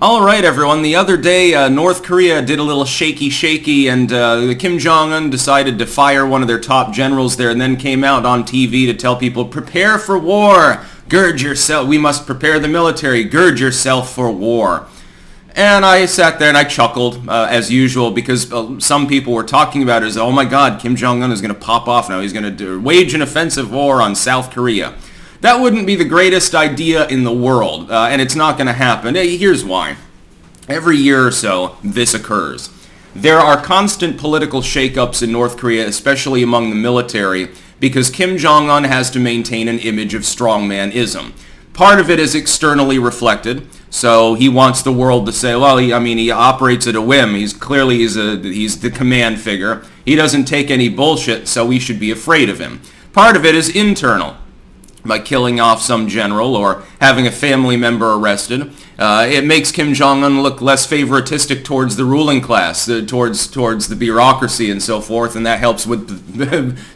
All right, everyone. The other day, North Korea did a little shaky, and Kim Jong-un decided to fire one of their top generals there, and then came out on TV to tell people, prepare for war, gird yourself, we must prepare the military, gird yourself for war. And I sat there and I chuckled, as usual, because some people were talking about it as, oh my God, Kim Jong-un is going to pop off now, he's going to wage an offensive war on South Korea. That wouldn't be the greatest idea in the world, and it's not going to happen. Here's why. Every year or so, this occurs. There are constant political shakeups in North Korea, especially among the military, because Kim Jong-un has to maintain an image of strongmanism. Part of it is externally reflected, so he wants the world to say, well, he operates at a whim. He's the command figure. He doesn't take any bullshit, so we should be afraid of him. Part of it is internal, by killing off some general or having a family member arrested. It makes Kim Jong-un look less favoritistic towards the ruling class, towards the bureaucracy and so forth, and that helps with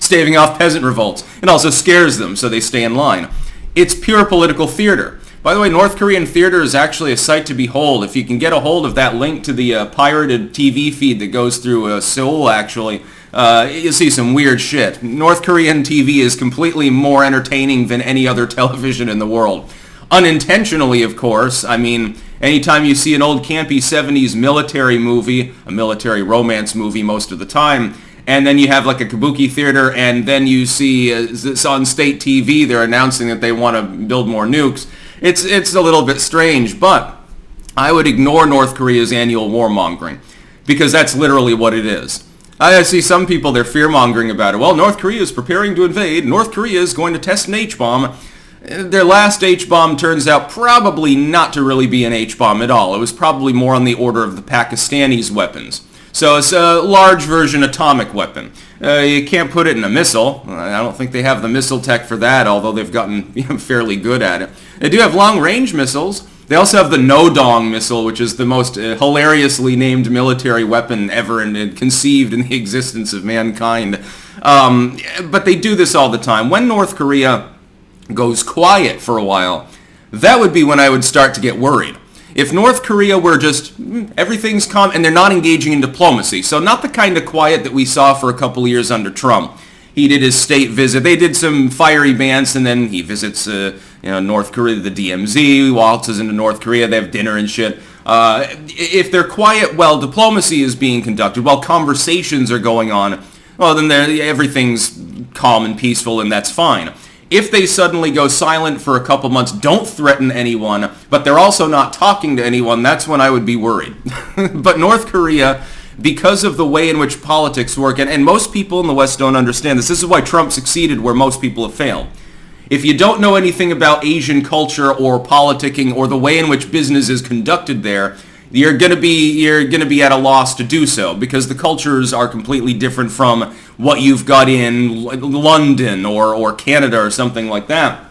staving off peasant revolts. It also scares them, so they stay in line. It's pure political theater. By the way, North Korean theater is actually a sight to behold. If you can get a hold of that link to the pirated TV feed that goes through Seoul, actually, you'll see some weird shit. North Korean TV is completely more entertaining than any other television in the world. Unintentionally, of course. I mean, anytime you see an old campy 70s military movie, a military romance movie most of the time, and then you have like a kabuki theater, and then you see it's on state TV, they're announcing that they want to build more nukes. It's a little bit strange, but I would ignore North Korea's annual warmongering, because that's literally what it is. I see some people, they're fear-mongering about it. Well, North Korea is preparing to invade. North Korea is going to test an H-bomb. Their last H-bomb turns out probably not to really be an H-bomb at all. It was probably more on the order of the Pakistanis' weapons. So it's a large version atomic weapon. You can't put it in a missile. I don't think they have the missile tech for that, although they've gotten fairly good at it. They do have long-range missiles. They also have the No-Dong missile, which is the most hilariously named military weapon ever and conceived in the existence of mankind. But they do this all the time. When North Korea goes quiet for a while, that would be when I would start to get worried. If North Korea were just, everything's calm, and they're not engaging in diplomacy, so not the kind of quiet that we saw for a couple of years under Trump. He did his state visit. They did some fiery bants, and then he visits North Korea, the DMZ, waltzes into North Korea, they have dinner and shit. If they're quiet while diplomacy is being conducted, while conversations are going on, well, then everything's calm and peaceful, and that's fine. If they suddenly go silent for a couple months, don't threaten anyone, but they're also not talking to anyone, that's when I would be worried. But North Korea, because of the way in which politics work, and most people in the West don't understand this is why Trump succeeded where most people have failed. If you don't know anything about Asian culture or politicking or the way in which business is conducted there, you're gonna be at a loss to do so, because the cultures are completely different from what you've got in London or Canada or something like that.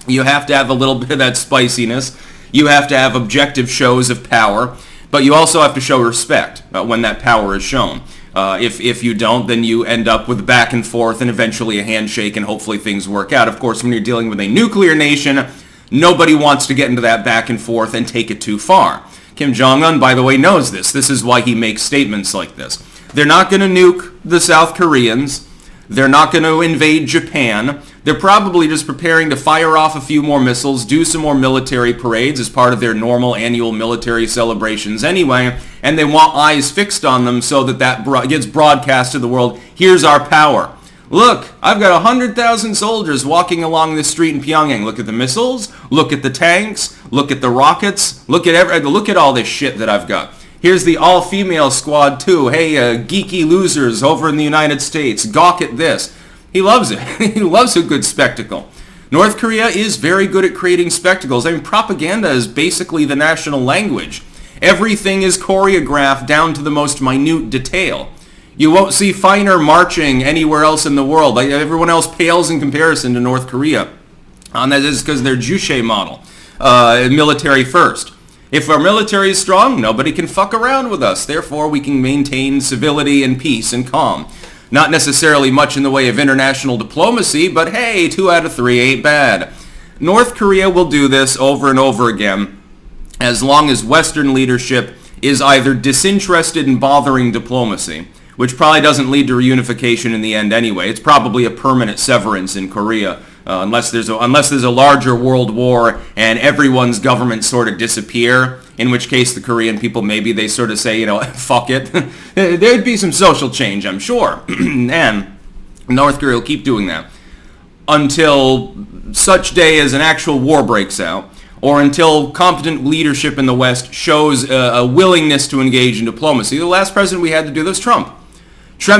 You have to have a little bit of that spiciness. You have to have objective shows of power, but you also have to show respect when that power is shown. If you don't, then you end up with back and forth and eventually a handshake, and hopefully things work out. Of course, when you're dealing with a nuclear nation, nobody wants to get into that back and forth and take it too far. Kim Jong-un, by the way, knows this. This is why he makes statements like this. They're not going to nuke the South Koreans. They're not going to invade Japan. They're probably just preparing to fire off a few more missiles, do some more military parades as part of their normal annual military celebrations anyway, and they want eyes fixed on them so that gets broadcast to the world. Here's our power. Look, I've got 100,000 soldiers walking along this street in Pyongyang. Look at the missiles. Look at the tanks. Look at the rockets. Look at all this shit that I've got. Here's the all-female squad too. Hey, geeky losers over in the United States, gawk at this. He loves it. He loves a good spectacle. North Korea is very good at creating spectacles. I mean, propaganda is basically the national language. Everything is choreographed down to the most minute detail. You won't see finer marching anywhere else in the world. Like, everyone else pales in comparison to North Korea. And that is because they're Juche model, military first. If our military is strong, nobody can fuck around with us. Therefore, we can maintain civility and peace and calm. Not necessarily much in the way of international diplomacy, but hey, 2 out of 3 ain't bad. North Korea will do this over and over again. as long as Western leadership is either disinterested in bothering diplomacy, which probably doesn't lead to reunification in the end anyway. It's probably a permanent severance in Korea, unless there's a larger world war and everyone's governments sort of disappear, in which case the Korean people, maybe they sort of say, fuck it. There'd be some social change, I'm sure. And North Korea will keep doing that until such day as an actual war breaks out, or until competent leadership in the West shows a willingness to engage in diplomacy. The last president we had to do this was Trump.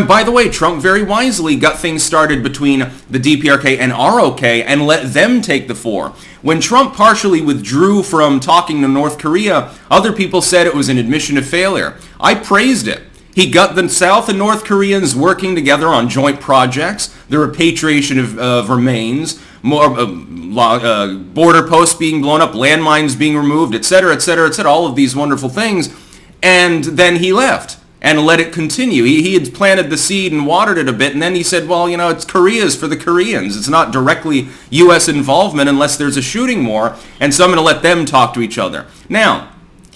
By the way, Trump very wisely got things started between the DPRK and ROK and let them take the fore. When Trump partially withdrew from talking to North Korea, other people said it was an admission of failure. I praised it. He got the South and North Koreans working together on joint projects, the repatriation of remains, more border posts being blown up, landmines being removed, etc., etc., etc., all of these wonderful things. And then he left and let it continue. He had planted the seed and watered it a bit, and then he said, well, it's Korea's for the Koreans. It's not directly U.S. involvement unless there's a shooting war, and so I'm going to let them talk to each other. Now,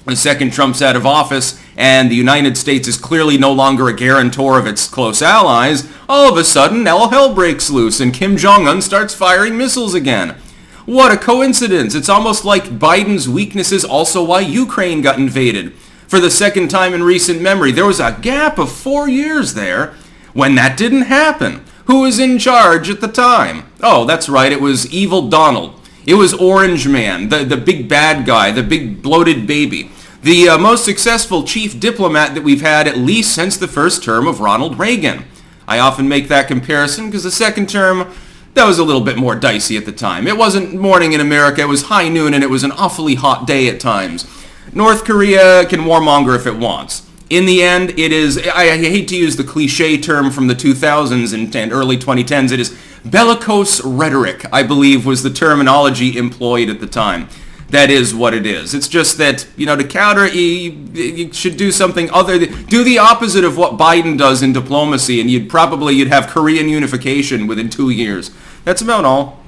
the second Trump's out of office, and the United States is clearly no longer a guarantor of its close allies, all of a sudden, all hell breaks loose, and Kim Jong-un starts firing missiles again. What a coincidence. It's almost like Biden's weakness is also why Ukraine got invaded. For the second time in recent memory, there was a gap of 4 years there when that didn't happen. Who was in charge at the time? Oh, that's right, it was Evil Donald. It was Orange Man, the big bad guy, the big bloated baby. The most successful chief diplomat that we've had at least since the first term of Ronald Reagan. I often make that comparison because the second term, that was a little bit more dicey at the time. It wasn't morning in America, it was high noon, and it was an awfully hot day at times. North Korea can warmonger if it wants. In the end, it is, I hate to use the cliche term from the 2000s and early 2010s, it is bellicose rhetoric, I believe was the terminology employed at the time. That is what it is. It's just that, to counter it, you should do something do the opposite of what Biden does in diplomacy, and you'd have Korean unification within 2 years. That's about all.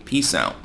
Peace out.